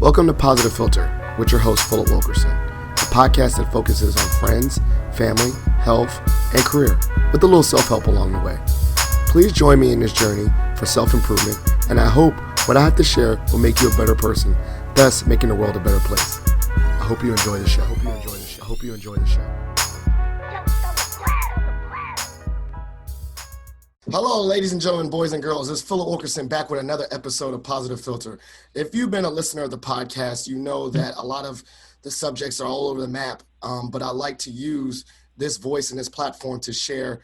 Welcome to Positive Philter with your host, Philip Wilkerson, a podcast that focuses on friends, family, health, and career, with a little self-help along the way. Please join me in this journey for self-improvement, and I hope what I have to share will make you a better person, thus making the world a better place. I hope you enjoy the show. I hope you enjoy the show. Hello, ladies and gentlemen, boys and girls. This is Philip Wilkerson back with another episode of Positive Philter. If you've been a listener of the podcast, you know that a lot of the subjects are all over the map, but I like to use this voice and this platform to share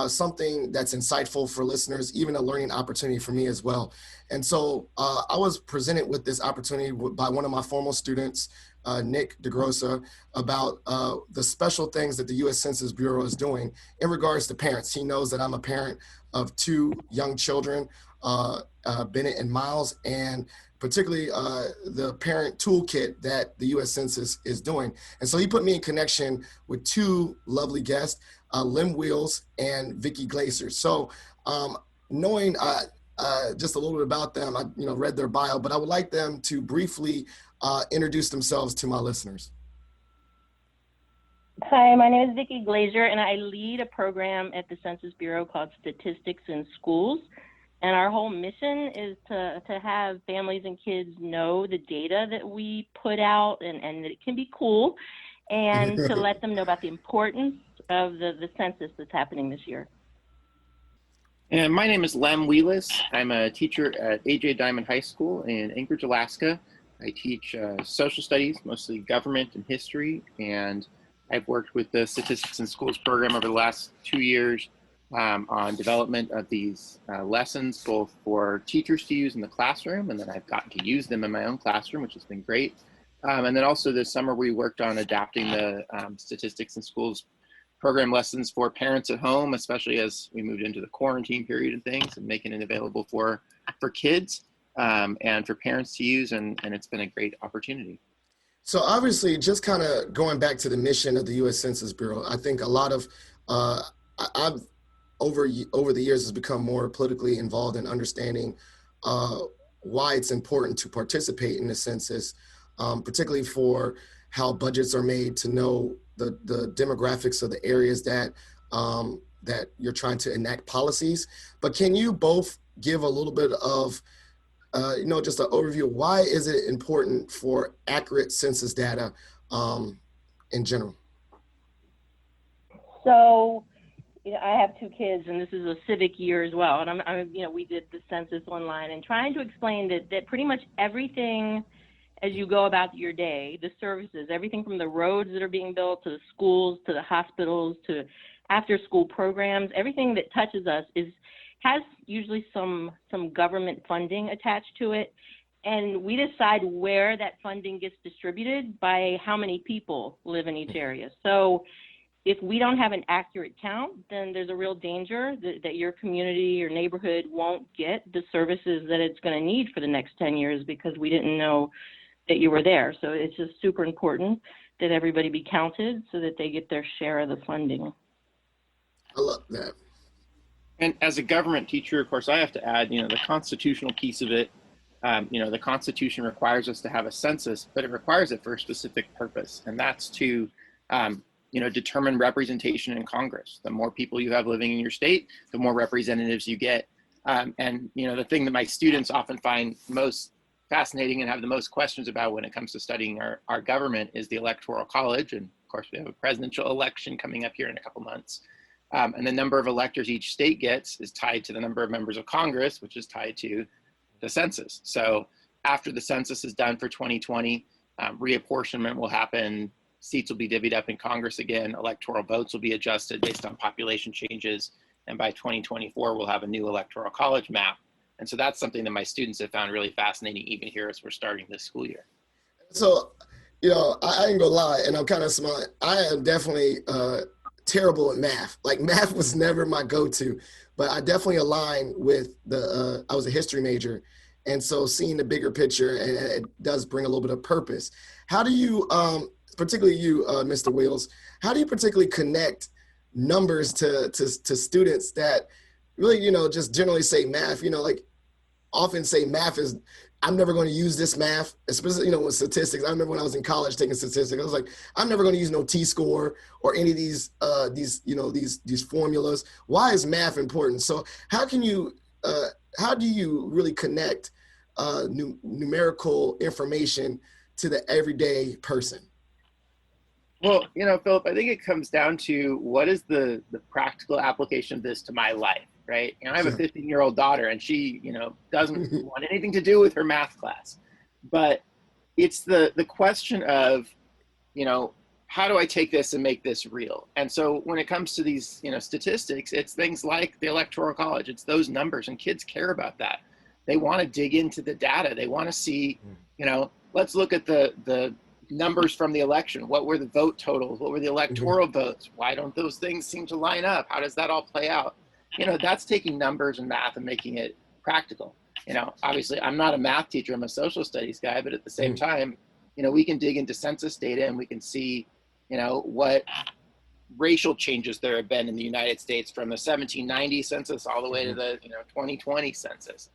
something that's insightful for listeners, even a learning opportunity for me as well. And so I was presented with this opportunity by one of my former students, Nick DeGrossa, about the special things that the U.S. Census Bureau is doing in regards to parents. He knows that I'm a parent of two young children, Bennett and Miles, and particularly the parent toolkit that the U.S. Census is doing. And so he put me in connection with two lovely guests, Lem Wheeles and Vicky Glasier. So knowing just a little bit about them, I read their bio, but I would like them to briefly introduce themselves to my listeners. Hi, my name is Vicky Glasier, and I lead a program at the Census Bureau called Statistics in Schools. And our whole mission is to have families and kids know the data that we put out and that it can be cool, and to let them know about the importance of the census that's happening this year. And my name is Lem Wheeles. I'm a teacher at A.J. Dimond High School in Anchorage, Alaska. I teach social studies, mostly government and history, and I've worked with the Statistics in Schools program over the last 2 years on development of these lessons, both for teachers to use in the classroom, and then I've gotten to use them in my own classroom, which has been great. And then also this summer, we worked on adapting the Statistics in Schools program lessons for parents at home, especially as we moved into the quarantine period and things, and making it available for kids and for parents to use, and it's been a great opportunity. So obviously, just kind of going back to the mission of the U.S. Census Bureau, I think a lot of I've over the years has become more politically involved in understanding why it's important to participate in the census, particularly for how budgets are made, to know the demographics of the areas that that you're trying to enact policies. But can you both give a little bit of just an overview? Why is it important for accurate census data in general? So, I have two kids, and this is a civic year as well. And we did the census online, and trying to explain that pretty much everything as you go about your day, the services, everything from the roads that are being built to the schools, to the hospitals, to after-school programs, everything that touches us has usually some government funding attached to it, and we decide where that funding gets distributed by how many people live in each area. So if we don't have an accurate count, then there's a real danger that your community or neighborhood won't get the services that it's going to need for the next 10 years because we didn't know that you were there. So it's just super important that everybody be counted so that they get their share of the funding. I love that. And as a government teacher, of course, I have to add, the constitutional piece of it. The Constitution requires us to have a census, but it requires it for a specific purpose, and that's to, determine representation in Congress. The more people you have living in your state, the more representatives you get. The thing that my students often find most fascinating and have the most questions about when it comes to studying our government is the Electoral College. And of course, we have a presidential election coming up here in a couple months. And the number of electors each state gets is tied to the number of members of Congress, which is tied to the census. So after the census is done for 2020, reapportionment will happen, seats will be divvied up in Congress again, electoral votes will be adjusted based on population changes, and by 2024, we'll have a new Electoral College map. And so that's something that my students have found really fascinating, even here as we're starting this school year. So, I ain't gonna lie, and I'm kind of smart. I am definitely terrible at math. Like, math was never my go-to, but I definitely align with I was a history major, and so seeing the bigger picture, and it does bring a little bit of purpose. How do you, particularly you, Mr. Wheeles, how do you particularly connect numbers to students that really, just generally say math? often say math is, I'm never going to use this math, especially, with statistics. I remember when I was in college taking statistics, I was like, I'm never going to use no T-score or any of these formulas. Why is math important? So how do you really connect numerical information to the everyday person? Well, Philip, I think it comes down to what is the practical application of this to my life, right? I have a 15-year-old daughter, and she, doesn't want anything to do with her math class. But it's the question of, how do I take this and make this real? And so when it comes to these, statistics, it's things like the Electoral College. It's those numbers, and kids care about that. They want to dig into the data. They want to see, let's look at the numbers from the election. What were the vote totals? What were the electoral votes? Why don't those things seem to line up? How does that all play out? That's taking numbers and math and making it practical. Obviously I'm not a math teacher, I'm a social studies guy, but at the same time, we can dig into census data and we can see, what racial changes there have been in the United States from the 1790 census all the way to the, 2020 census.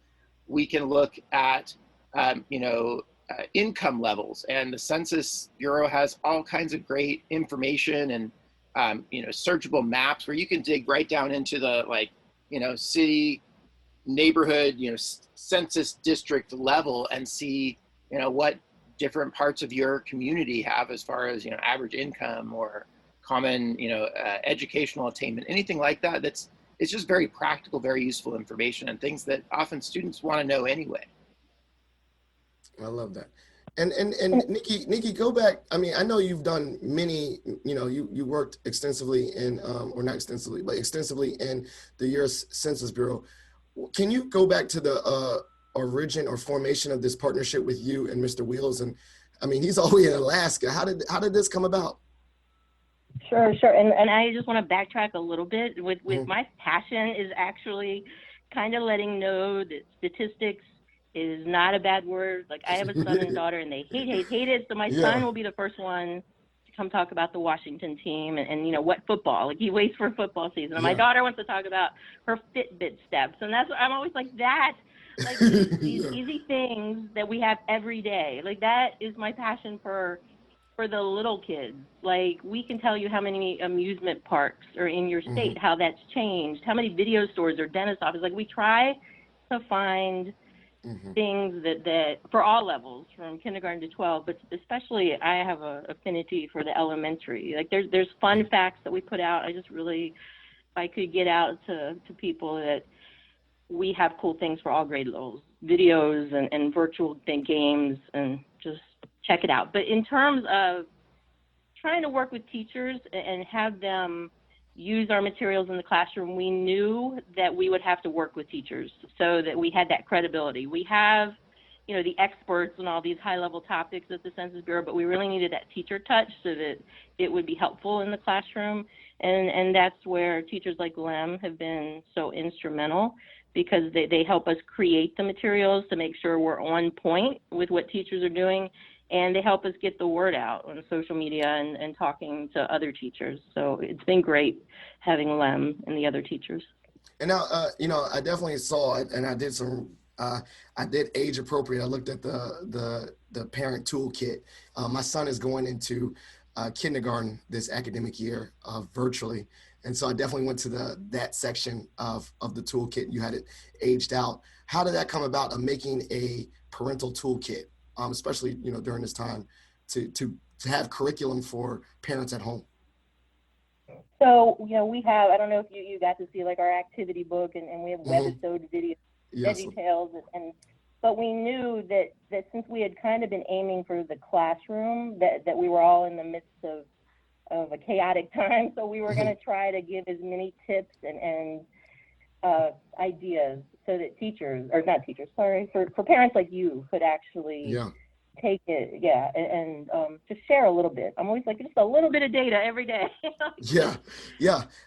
We can look at, income levels, and the Census Bureau has all kinds of great information and searchable maps where you can dig right down into the city, neighborhood, census district level and see what different parts of your community have as far as average income or common educational attainment, anything like that. It's just very practical, very useful information and things that often students want to know anyway. I love that. And Nikki, go back. I mean, I know you've done many, you worked extensively in, or not extensively, but extensively in the U.S. Census Bureau. Can you go back to the origin or formation of this partnership with you and Mr. Wheeles? And I mean, he's all the way in Alaska. How did this come about? Sure. And I just want to backtrack a little bit with my passion is actually kind of letting know that statistics is not a bad word. Like, I have a son and daughter, and they hate it. So my son will be the first one to come talk about the Washington team and what football. Like, he waits for football season. And my daughter wants to talk about her Fitbit steps. And that's what I'm always like, these easy things that we have every day. Like, that is my passion for the little kids. Like, we can tell you how many amusement parks are in your state, how that's changed, how many video stores or dentist offices. Like, we try to find things that for all levels from kindergarten to 12, but especially I have a affinity for the elementary. Like, there's fun facts that we put out. I just really, if I could get out to people that we have cool things for all grade levels, videos and virtual games, and just check it out. But in terms of trying to work with teachers and have them use our materials in the classroom, we knew that we would have to work with teachers so that we had that credibility. We have, the experts on all these high-level topics at the Census Bureau, but we really needed that teacher touch so that it would be helpful in the classroom. And that's where teachers like Lem have been so instrumental, because they help us create the materials to make sure we're on point with what teachers are doing, and they help us get the word out on social media and talking to other teachers. So it's been great having Lem and the other teachers. And now, I definitely saw it, and I did I did age appropriate. I looked at the parent toolkit. My son is going into kindergarten this academic year virtually. And so I definitely went to that section of the toolkit. You had it aged out. How did that come about, of making a parental toolkit? Especially, during this time, to have curriculum for parents at home? So, we have, I don't know if you got to see like our activity book, and we have webisode videos, details, but we knew that since we had kind of been aiming for the classroom, that we were all in the midst of a chaotic time. So we were going to try to give as many tips and ideas so that for parents like you could actually take it, and just share a little bit. I'm always like, just a little bit of data every day.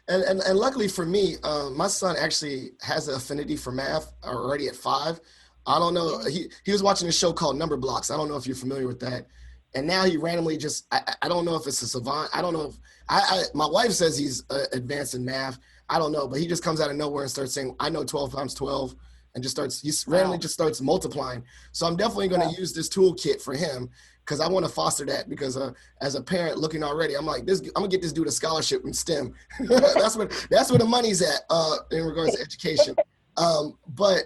And luckily for me, my son actually has an affinity for math already at 5. I don't know, he was watching a show called Number Blocks. I don't know if you're familiar with that. And now he randomly just, I don't know if it's a savant. I don't know if, my wife says he's advanced in math. I don't know, but he just comes out of nowhere and starts saying, I know 12 times 12. and he randomly just starts multiplying. So I'm definitely going to use this toolkit for him, because I want to foster that, because as a parent looking already, I'm like, I'm gonna get this dude a scholarship in STEM. that's where the money's at in regards to education. But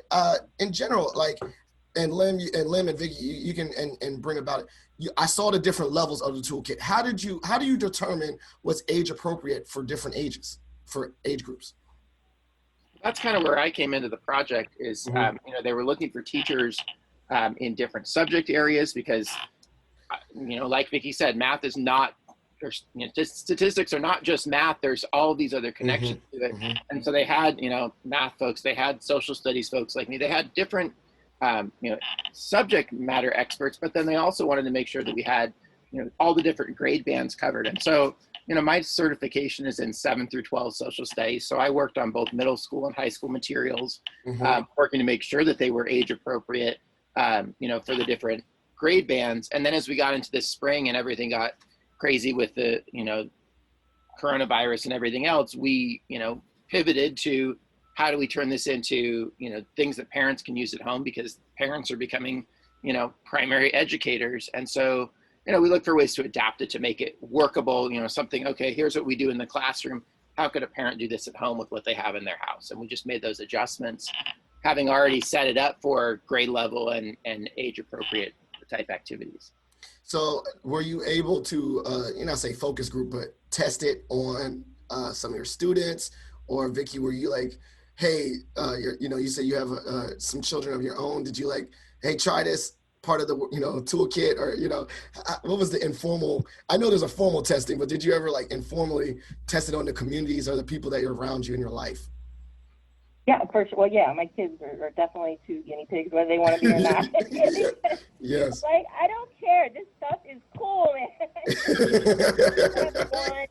in general, like, and Lem and Vicky, you can and bring about it. I saw the different levels of the toolkit. How do you determine what's age appropriate for different ages, for age groups? That's kind of where I came into the project. Is they were looking for teachers in different subject areas, because like Vicky said, math is not. Statistics are not just math. There's all these other connections to it, and so they had math folks, they had social studies folks like me, they had different subject matter experts, but then they also wanted to make sure that we had all the different grade bands covered. And so my certification is in 7 through 12 social studies, so I worked on both middle school and high school materials, working to make sure that they were age appropriate for the different grade bands. And then as we got into this spring and everything got crazy with the coronavirus and everything else, we pivoted to how do we turn this into things that parents can use at home, because parents are becoming primary educators. And so we look for ways to adapt it to make it workable, something, okay, here's what we do in the classroom, how could a parent do this at home with what they have in their house? And we just made those adjustments, having already set it up for grade level and age appropriate type activities. So were you able to, say focus group, but test it on some of your students? Or Vicky, were you like, hey, you said you have some children of your own. Did you like, hey, try this part of the, toolkit? Or, what was the informal, I know there's a formal testing, but did you ever like informally test it on the communities or the people that are around you in your life? Yeah, for sure. Well, yeah, my kids are definitely two guinea pigs, whether they want to be or not. Yes. Like, I don't care. This stuff is cool, man. One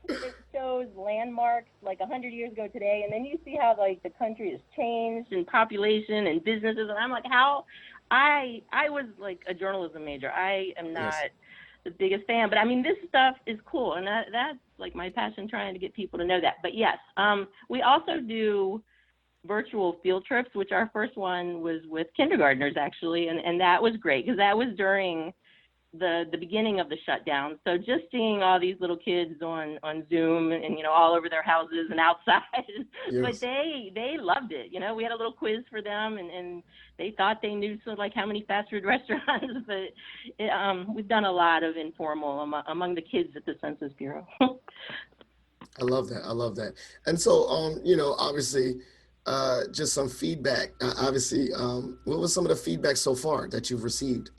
that shows landmarks like 100 years ago today, and then you see how like the country has changed in population and businesses, and I'm like, how I was like a journalism major. I am not the biggest fan, but I mean, this stuff is cool, and that's like my passion, trying to get people to know that. But yes, we also do virtual field trips, which our first one was with kindergartners actually, and that was great, because that was during the beginning of the shutdown. So just seeing all these little kids on Zoom and all over their houses and outside, but they loved it. We had a little quiz for them, and they thought they knew sort of like how many fast food restaurants. But we've done a lot of informal among the kids at the Census Bureau. I love that. And so obviously just some feedback. Obviously, what was some of the feedback so far that you've received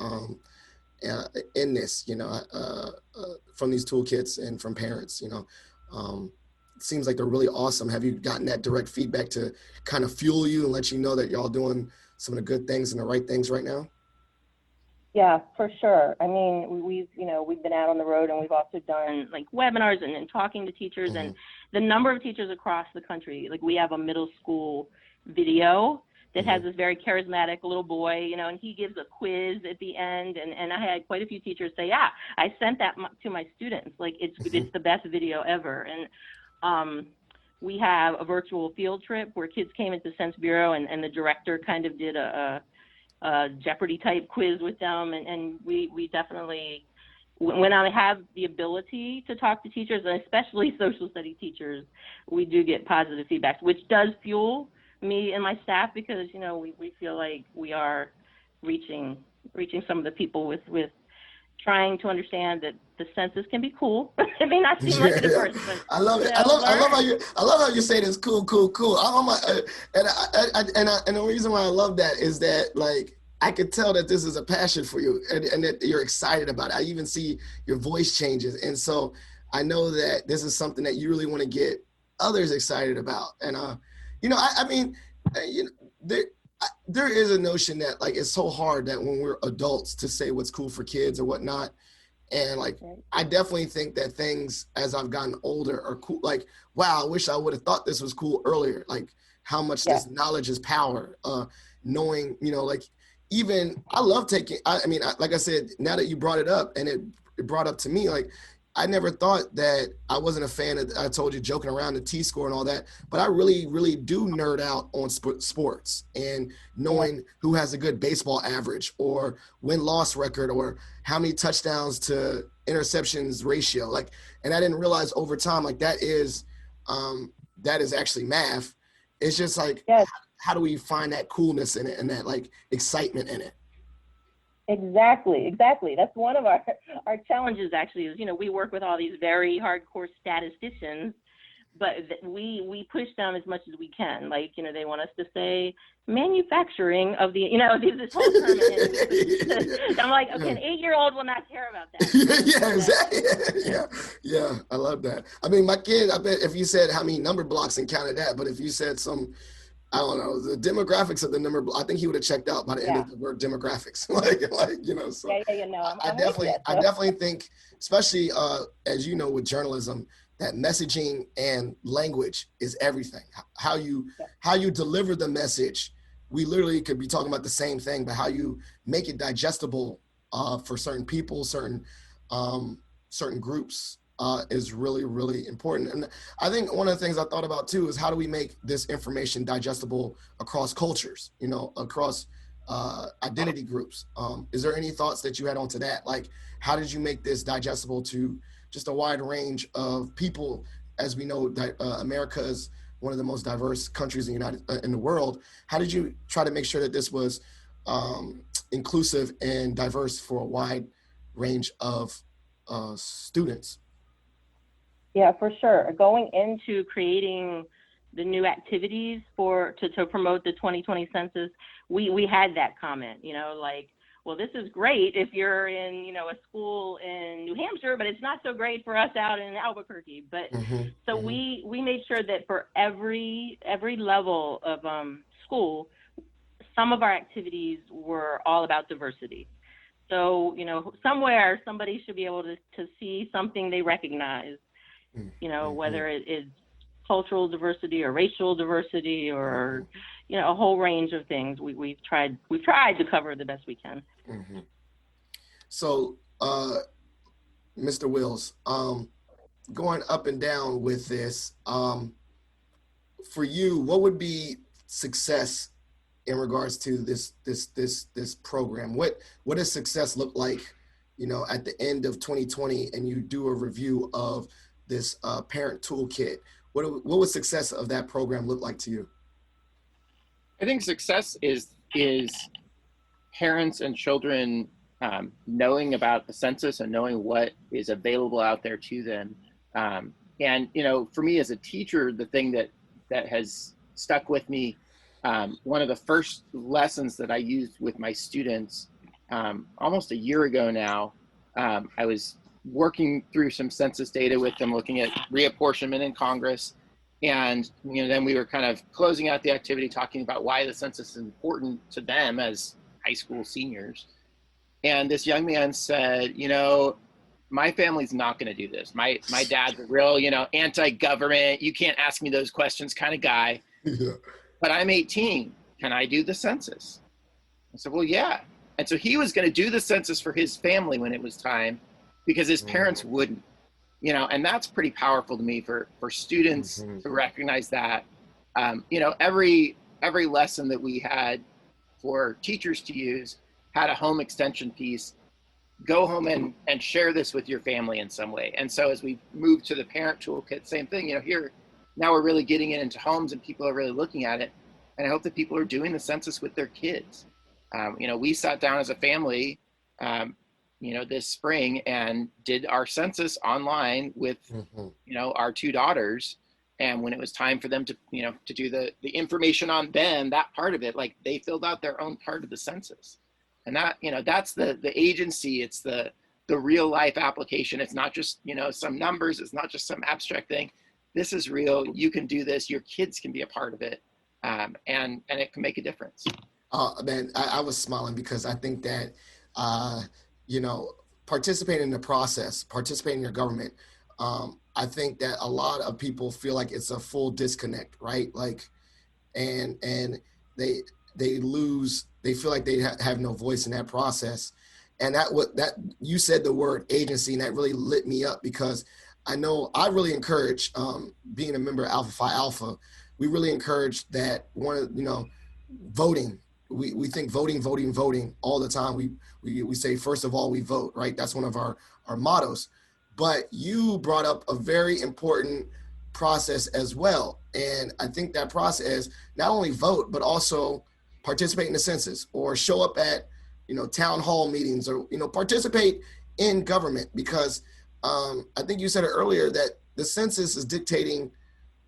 in this, from these toolkits and from parents? It seems like they're really awesome. Have you gotten that direct feedback to kind of fuel you and let you know that y'all doing some of the good things and the right things right now? Yeah, for sure. I mean, we've been out on the road, and we've also done like webinars and talking to teachers, and the number of teachers across the country. Like, we have a middle school video that has this very charismatic little boy, and he gives a quiz at the end. And I had quite a few teachers say, yeah, I sent that to my students. Like, it's the best video ever. And we have a virtual field trip where kids came into the Census Bureau, and the director kind of did a Jeopardy type quiz with them. And we definitely, when I have the ability to talk to teachers, and especially social study teachers, we do get positive feedback, which does fuel me and my staff, because we feel like we are reaching some of the people with trying to understand that the census can be cool. It may not seem like it at first, but I love it. I love how you say this. Cool. And the reason why I love that is that, like, I could tell that this is a passion for you, and that you're excited about it. I even see your voice changes, and so I know that this is something that you really want to get others excited about. And there is a notion that, like, it's so hard that when we're adults to say what's cool for kids or whatnot. And like, I definitely think that things as I've gotten older are cool. Like, wow, I wish I would have thought this was cool earlier. Like, how much this knowledge is power. Knowing, like, even I love taking, like I said, now that you brought it up, and it brought up to me, like, I never thought that I wasn't a fan of, I told you, joking around the T-score and all that, but I really, really do nerd out on sports and knowing who has a good baseball average or win-loss record or how many touchdowns to interceptions ratio. Like, and I didn't realize over time, like that is actually math. It's just like, Yes. how do we find that coolness in it and that like excitement in it? Exactly. That's one of our challenges actually is, we work with all these very hardcore statisticians, but we push them as much as we can. Like, they want us to say manufacturing of the, this whole term. And I'm like, okay, an 8-year-old will not care about that. Yeah, I love that. I mean, my kid, I bet if you said how many number blocks and counted that, but if you said some, I don't know, the demographics of the number, I think he would have checked out by the end of the word demographics. So No, I definitely think, especially as you know, with journalism, that messaging and language is everything. How you deliver the message. We literally could be talking about the same thing, but how you make it digestible for certain people, certain groups is really, really important. And I think one of the things I thought about too is how do we make this information digestible across cultures, across identity groups. Is there any thoughts that you had onto that? Like, how did you make this digestible to just a wide range of people? As we know, America is one of the most diverse countries in the world. How did you try to make sure that this was inclusive and diverse for a wide range of students? Yeah, for sure. Going into creating the new activities to promote the 2020 census, we had that comment, like, well, this is great if you're in, a school in New Hampshire, but it's not so great for us out in Albuquerque. But we made sure that for every level of school, some of our activities were all about diversity. So, somewhere somebody should be able to see something they recognize, whether it is cultural diversity or racial diversity or, a whole range of things. We've tried to cover the best we can. So, Mr. Wheeles, going up and down with this, for you, what would be success in regards to this program? What does success look like, at the end of 2020 and you do a review of this parent toolkit? What would success of that program look like to you? I think success is parents and children knowing about the census and knowing what is available out there to them. And, for me as a teacher, the thing that has stuck with me, one of the first lessons that I used with my students almost a year ago now, I was working through some census data with them, looking at reapportionment in Congress. And then we were kind of closing out the activity, talking about why the census is important to them as high school seniors. And this young man said, my family's not going to do this. My dad's a real, anti-government, you can't ask me those questions kind of guy. Yeah. But I'm 18. Can I do the census? I said, well, yeah. And so he was going to do the census for his family when it was time, because his parents wouldn't. And that's pretty powerful to me for students to recognize that. Every lesson that we had for teachers to use had a home extension piece. Go home and share this with your family in some way. And so as we move to the parent toolkit, same thing, here, now we're really getting it into homes and people are really looking at it. And I hope that people are doing the census with their kids. We sat down as a family, this spring and did our census online with, our 2 daughters. And when it was time for them to, to do the information on them, that part of it, like they filled out their own part of the census. And that, that's the agency. It's the real life application. It's not just, some numbers. It's not just some abstract thing. This is real. You can do this. Your kids can be a part of it. And it can make a difference. Man, I was smiling because I think that, participating in the process, participating in your government, I think that a lot of people feel like it's a full disconnect, right? Like, and they feel like they have no voice in that process. And that you said the word agency, and that really lit me up, because I know I really encourage, being a member of Alpha Phi Alpha, we really encourage that voting. We think voting all the time. We say, first of all, we vote, right? That's one of our mottos. But you brought up a very important process as well. And I think that process, not only vote, but also participate in the census, or show up at, town hall meetings, or, participate in government, because I think you said it earlier that the census is dictating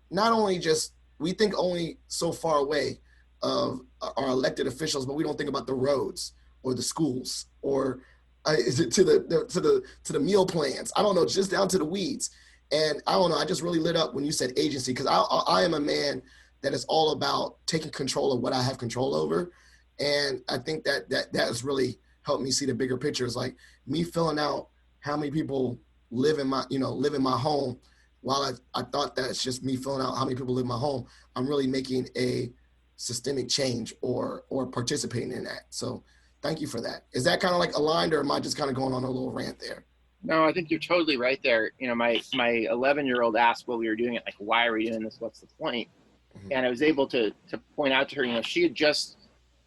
not only just, we think only so far away of our elected officials, but we don't think about the roads or the schools, or is it to the meal plans? I don't know, just down to the weeds. And I don't know, I just really lit up when you said agency, because I am a man that is all about taking control of what I have control over. And I think that has really helped me see the bigger picture. It's like me filling out how many people live in my home. While I thought that's just me filling out how many people live in my home, I'm really making a systemic change, or participating in that. So thank you for that. Is that kind of like aligned, or am I just kind of going on a little rant there? No, I think you're totally right there. My 11-year-old asked what we were doing it, like, why are we doing this? What's the point? Mm-hmm. And I was able to point out to her, she had just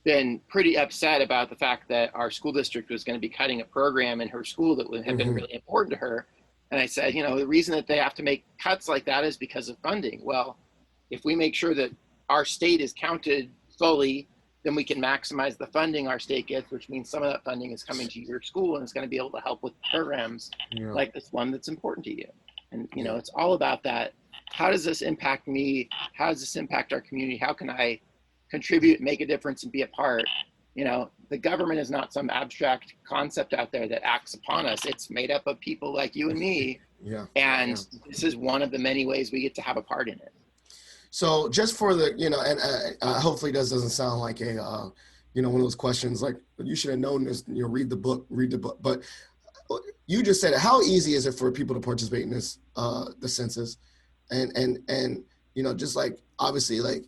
been pretty upset about the fact that our school district was going to be cutting a program in her school that had been really important to her. And I said, the reason that they have to make cuts like that is because of funding. Well, if we make sure that our state is counted fully, then we can maximize the funding our state gets, which means some of that funding is coming to your school, and it's going to be able to help with programs like this one that's important to you. And, it's all about that. How does this impact me? How does this impact our community? How can I contribute, make a difference, and be a part? The government is not some abstract concept out there that acts upon us. It's made up of people like you and me. This is one of the many ways we get to have a part in it. So just for the, and hopefully this doesn't sound like a, one of those questions like, you should have known this, read the book. But you just said it. How easy is it for people to participate in this, the census? And just like, obviously, like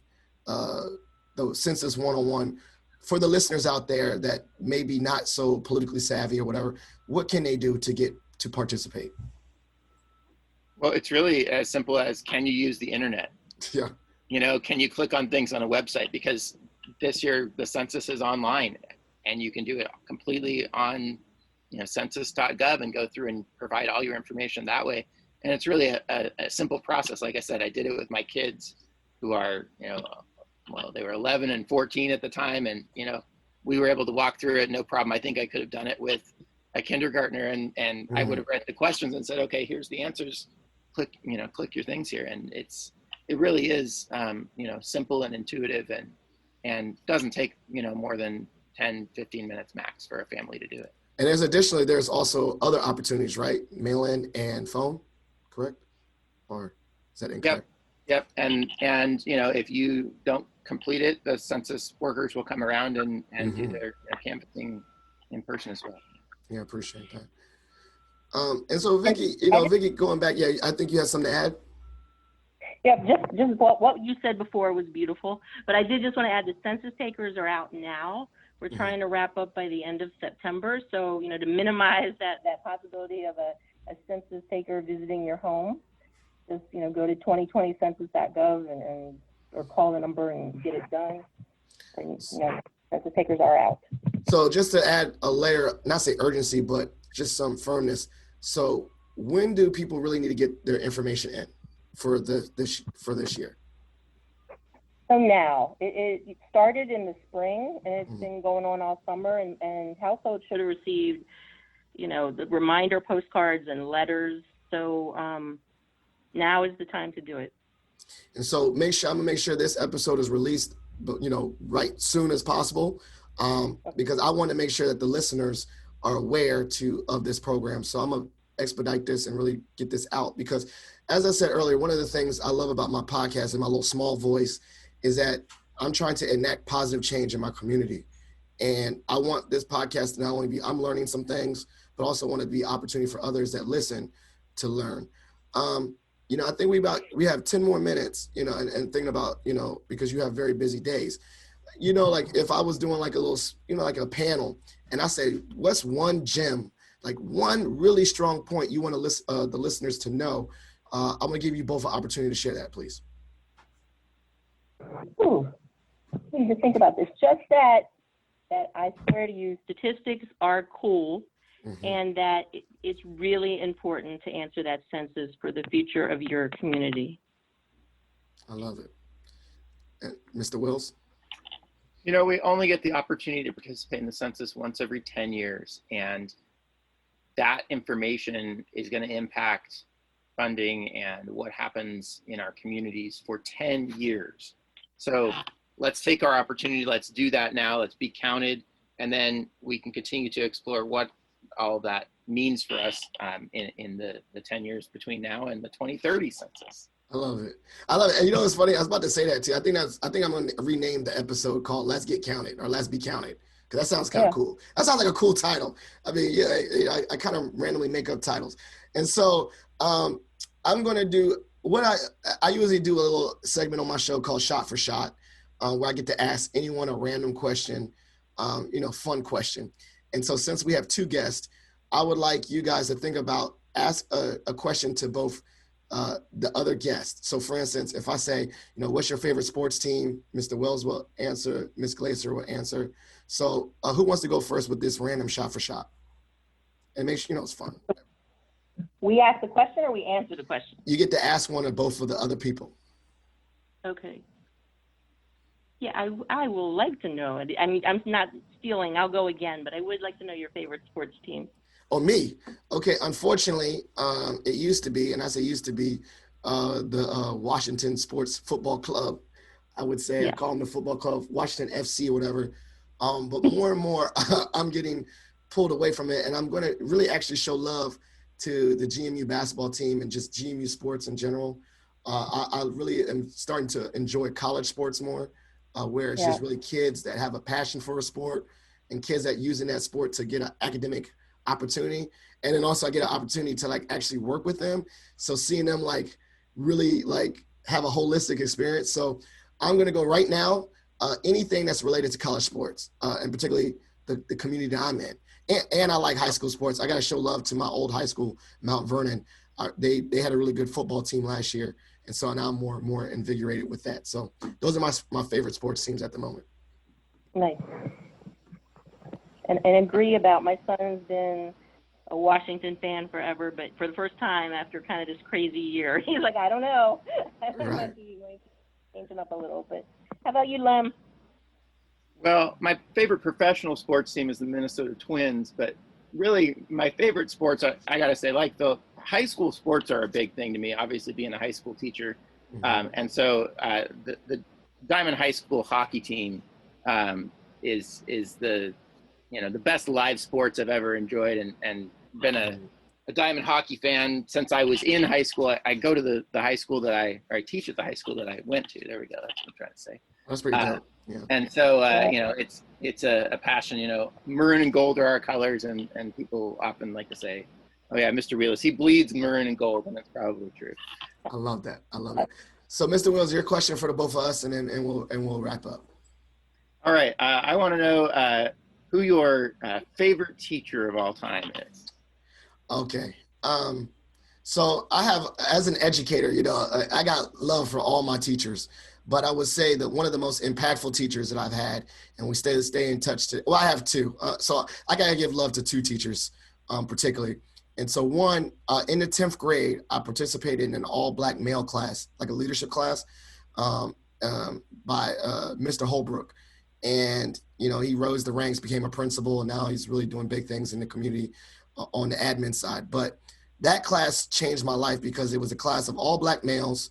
the Census 101, for the listeners out there that maybe not so politically savvy or whatever, what can they do to get to participate? Well, it's really as simple as, can you use the internet? Yeah. Can you click on things on a website? Because this year the census is online, and you can do it completely on, census.gov, and go through and provide all your information that way. And it's really a simple process. Like I said, I did it with my kids, who are, they were 11 and 14 at the time. And, we were able to walk through it, no problem. I think I could have done it with a kindergartner, and I would have read the questions and said, okay, here's the answers. Click your things here. And it really is, simple and intuitive, and doesn't take, more than 10, 15 minutes max for a family to do it. And there's also other opportunities, right? Mail-in and phone, correct? Or is that incorrect? Yep. And if you don't complete it, the census workers will come around and do their canvassing in person as well. Yeah, I appreciate that. And so Vicky, Vicky, going back, I think you had something to add. Yeah, just what you said before was beautiful, but I did just want to add the census takers are out now. We're trying to wrap up by the end of September. So, to minimize that possibility of a census taker visiting your home, just, go to 2020census.gov or call the number and get it done. And, census takers are out. So just to add a layer, not say urgency, but just some firmness. So when do people really need to get their information in for this year? So now, it started in the spring, and it's been going on all summer, and households should have received, the reminder postcards and letters. So now is the time to do it. And so I'm gonna make sure this episode is released, right soon as possible, because I want to make sure that the listeners are aware of this program. So I'm gonna expedite this and really get this out, because as I said earlier, one of the things I love about my podcast and my little small voice is that I'm trying to enact positive change in my community. And I want this podcast to not only be, I'm learning some things, but also want to be opportunity for others that listen to learn. I think we have 10 more minutes, and thinking about, because you have very busy days. like if I was doing like a little, like a panel, and I say, what's one gem, like one really strong point you want to the listeners to know? I'm gonna give you both an opportunity to share that, please. Ooh, I need to think about this. Just that I swear to you, statistics are cool, and that it's really important to answer that census for the future of your community. I love it. And Mr. Wheeles? We only get the opportunity to participate in the census once every 10 years. And that information is going to impact funding and what happens in our communities for 10 years. So let's take our opportunity. Let's do that now. Let's be counted. And then we can continue to explore what all of that means for us in the 10 years between now and the 2030 census. I love it. And it's funny. I was about to say that too. I think I'm going to rename the episode called "Let's Get Counted" or "Let's Be Counted," because that sounds kind of cool. That sounds like a cool title. I mean, I kind of randomly make up titles, and so I'm going to do what I usually do a little segment on my show called "Shot for Shot," where I get to ask anyone a random question, fun question. And so since we have two guests, I would like you guys to ask a question to both the other guests. So for instance, if I say, what's your favorite sports team? Mr. Wheeles will answer, Ms. Glasier will answer. So who wants to go first with this random shot for shot? And make sure, it's fun. We ask the question or we answer the question? You get to ask one or both of the other people. Okay. Yeah, I will like to know. I mean, I'm not stealing, I'll go again, but I would like to know your favorite sports team. Oh, me? Okay, unfortunately, it used to be, and I say used to be, the Washington Sports Football Club. I would say, I call them the football club, Washington FC or whatever. But more and more, I'm getting pulled away from it, and I'm going to really actually show love to the GMU basketball team and just GMU sports in general. I really am starting to enjoy college sports more, where it's just really kids that have a passion for a sport and kids that using that sport to get an academic opportunity. And then also I get an opportunity to like actually work with them. So seeing them like really like have a holistic experience. So I'm going to go right now, anything that's related to college sports, and particularly the community that I'm in. And I like high school sports. I got to show love to my old high school, Mount Vernon. They had a really good football team last year. And so now I'm more invigorated with that. So those are my favorite sports teams at the moment. Nice. And agree about my son's been a Washington fan forever, but for the first time after kind of this crazy year, he's like, I don't know. I might be going to change him up a little bit. How about you, Lem? Well, my favorite professional sports team is the Minnesota Twins, but really my favorite sports, I got to say, like the high school sports are a big thing to me, obviously being a high school teacher. And so the Dimond High School hockey team is the the best live sports I've ever enjoyed, and been a Dimond hockey fan since I was in high school. I go to the high school I teach at the high school that I went to. There we go. That's what I'm trying to say. That's pretty dope. Yeah. And so, it's a passion, maroon and gold are our colors, and people often like to say, oh yeah, Mr. Wheeles, he bleeds maroon and gold, and that's probably true. I love that. it. So Mr. Wheeles, your question for the both of us, and we'll wrap up. All right. I want to know who your favorite teacher of all time is. Okay. So I have, as an educator, I got love for all my teachers, but I would say that one of the most impactful teachers that I've had, and we stay in touch I have two. So I got to give love to two teachers, particularly. And so one, in the 10th grade, I participated in an all-black male class, like a leadership class, by Mr. Holbrook. And, he rose the ranks, became a principal, and now he's really doing big things in the community on the admin side. But that class changed my life because it was a class of all black males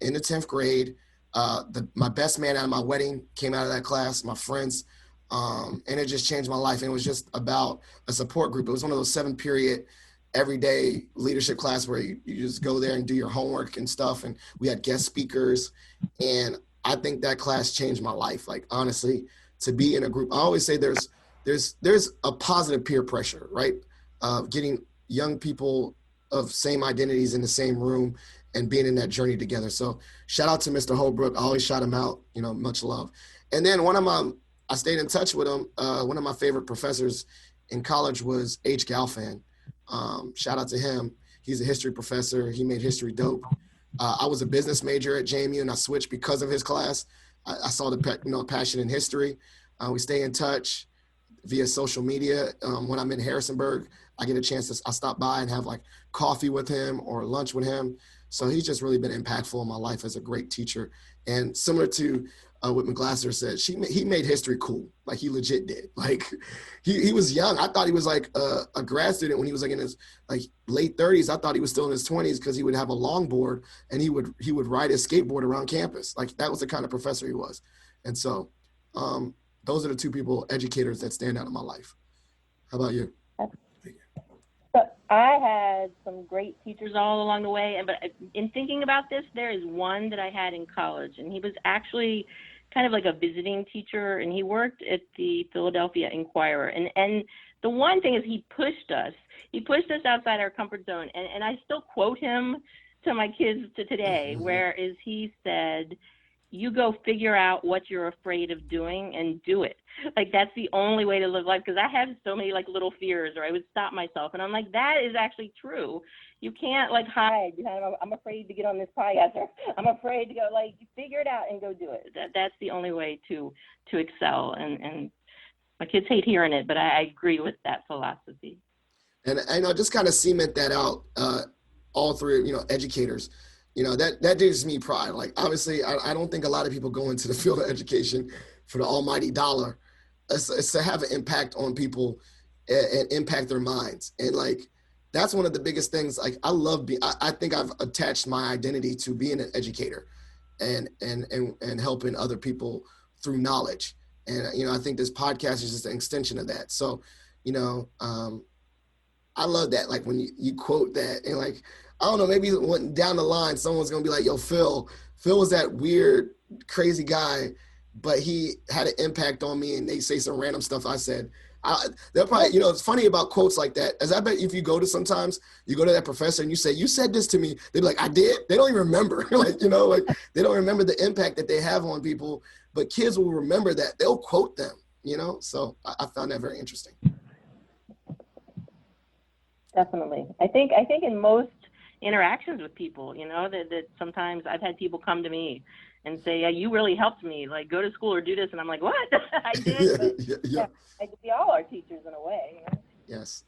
in the 10th grade. My best man at my wedding came out of that class, my friends, and it just changed my life. And it was just about a support group. It was one of those 7-period everyday leadership class where you just go there and do your homework and stuff. And we had guest speakers. And I think that class changed my life. Like, honestly, to be in a group, I always say there's a positive peer pressure, right? Getting young people of same identities in the same room and being in that journey together. So shout out to Mr. Holbrook. I always shout him out, much love. And then I stayed in touch with him. One of my favorite professors in college was H. Galfan. Shout out to him. He's a history professor. He made history dope. I was a business major at JMU, and I switched because of his class. I saw the passion in history. We stay in touch via social media. When I'm in Harrisonburg, I get a chance I stop by and have like coffee with him or lunch with him. So he's just really been impactful in my life as a great teacher. And similar to what Glasier said, he made history cool. Like he legit did. Like he was young. I thought he was like a grad student when he was like in his like late 30s. I thought he was still in his 20s because he would have a longboard and he would ride his skateboard around campus. Like that was the kind of professor he was. And so those are the two educators that stand out in my life. How about you? So I had some great teachers all along the way, but in thinking about this, there is one that I had in college, and he was actually kind of like a visiting teacher, and he worked at the Philadelphia Inquirer. And the one thing is he pushed us outside our comfort zone, and I still quote him to my kids to today, whereas he said, you go figure out what you're afraid of doing and do it. Like, that's the only way to live life, because I have so many like little fears, or I would stop myself. And I'm like, that is actually true. You can't like hide. I'm afraid to get on this podcast, or I'm afraid to go, like, figure it out and go do it. That's the only way to excel. And my kids hate hearing it, but I agree with that philosophy. And I just kind of cement that out all through, educators. That gives me pride. Like, obviously, I don't think a lot of people go into the field of education for the almighty dollar. It's to have an impact on people and impact their minds. And like, that's one of the biggest things. Like, I think I've attached my identity to being an educator and helping other people through knowledge. And, I think this podcast is just an extension of that. So, I love that. Like when you quote that and like, I don't know, maybe down the line, someone's going to be like, yo, Phil was that weird, crazy guy, but he had an impact on me, and they say some random stuff I said. They'll probably, it's funny about quotes like that, as I bet if you go to that professor and you say, you said this to me, they'd be like, I did? They don't even remember. like they don't remember the impact that they have on people, but kids will remember that. They'll quote them, So I found that very interesting. Definitely. I think in most interactions with people, that sometimes I've had people come to me and say, yeah, you really helped me, like go to school or do this. And I'm like, what? I did. Yeah. We all are teachers in a way. Yes.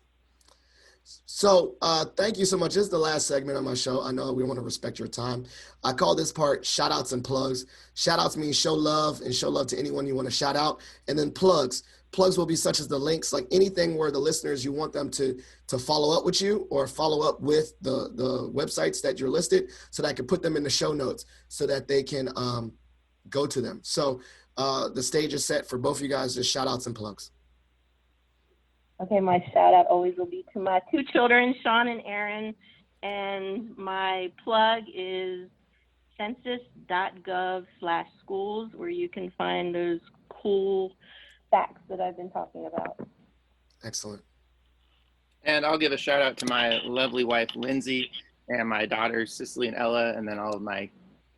So thank you so much. This is the last segment of my show. I know we want to respect your time. I call this part shout outs and plugs. Shout outs mean show love to anyone you want to shout out. And then plugs. Plugs will be such as the links, like anything where the listeners, you want them to follow up with you or follow up with the websites that you're listed, so that I can put them in the show notes so that they can go to them. So the stage is set for both of you guys, just shout outs and plugs. Okay, my shout out always will be to my two children, Sean and Aaron, and my plug is census.gov/schools, where you can find those cool facts that I've been talking about. Excellent. And I'll give a shout out to my lovely wife, Lindsay, and my daughters, Cicely and Ella, and then all of my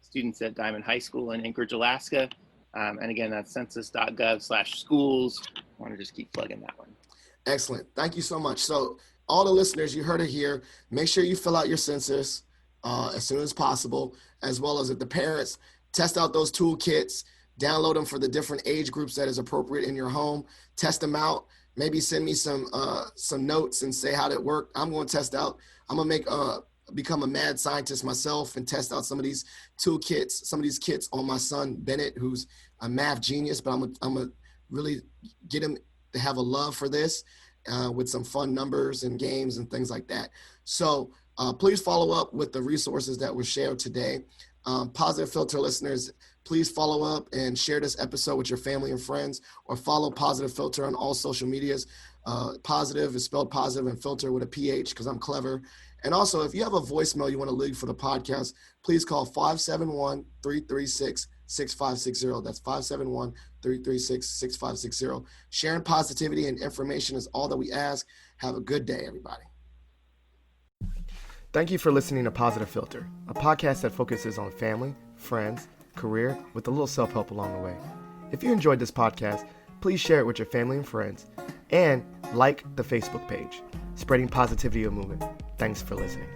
students at Dimond High School in Anchorage, Alaska. And again, that's census.gov/schools. I want to just keep plugging that one. Excellent. Thank you so much. So all the listeners, you heard it here. Make sure you fill out your census as soon as possible, as well as if the parents test out those toolkits, download them for the different age groups that is appropriate in your home, test them out, maybe send me some notes and say how that worked. I'm going to test out. I'm going to become a mad scientist myself and test out some of these toolkits, some of these kits on my son, Bennett, who's a math genius, but I'm going to really get him to have a love for this with some fun numbers and games and things like that. So please follow up with the resources that were shared today. Positive Philter listeners, please follow up and share this episode with your family and friends, or follow Positive Philter on all social medias. Positive is spelled positive and filter with a PH, because I'm clever. And also, if you have a voicemail you want to leave for the podcast, please call 571-336-6560. That's 571-336-6560. Sharing positivity and information is all that we ask. Have a good day, everybody. Thank you for listening to Positive Philter, a podcast that focuses on family, friends, career, with a little self-help along the way. If you enjoyed this podcast, please share it with your family and friends, and like the Facebook page, Spreading Positivity of Movement. Thanks for listening.